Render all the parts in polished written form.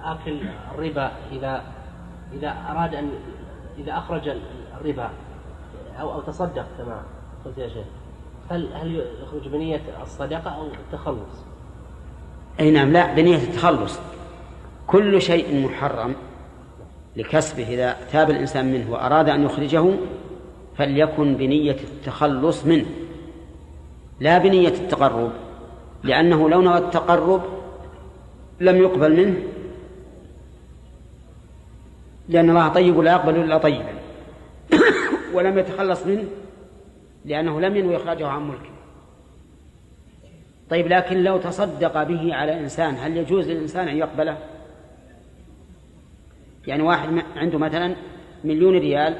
آكل الربا إذا أراد أن إذا أخرج الربا أو تصدق كما قلت يا شيخ، هل يخرج بنية الصدقة أو التخلص؟ أي نعم، لا، بنية التخلص. كل شيء محرم لكسبه إذا تاب الإنسان منه وأراد أن يخرجه فليكن بنية التخلص منه لا بنية التقرب، لأنه لو نوى التقرب لم يقبل منه، لأن الله طيب لا يقبل إلا طيبا ولم يتخلص منه لأنه لم ينوي إخراجه عن ملكه. طيب، لكن لو تصدق به على إنسان هل يجوز للإنسان أن يقبله؟ يعني واحد عنده مثلا 1,000,000 ريال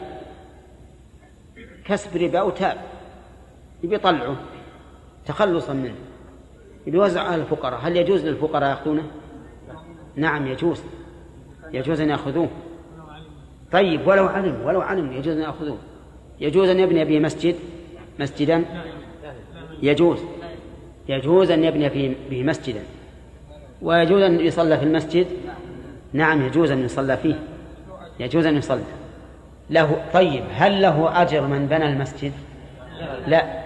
كسب ربا أو تاب، يبي يطلعه تخلصا منه، يبي يوزع على الفقراء، هل يجوز للفقراء يأخذونه؟ نعم يجوز أن يأخذوه. طيب، ولو علم يجوز أن يأخذوه. يجوز أن يبني به مسجدا يجوز أن يبني به مسجدا، ويجوز أن يصلى في المسجد. نعم، يجوز أن يصلى فيه، يجوز أن يصلى له. طيب، هل له أجر من بنى المسجد؟ لا،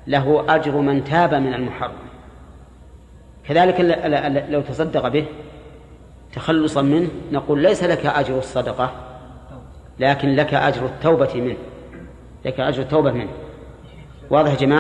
له أجر من تاب من المحرم. كذلك لو تصدق به تخلصا منه نقول ليس لك أجر الصدقة، لكن لك أجر التوبة منه، واضح يا جماعة؟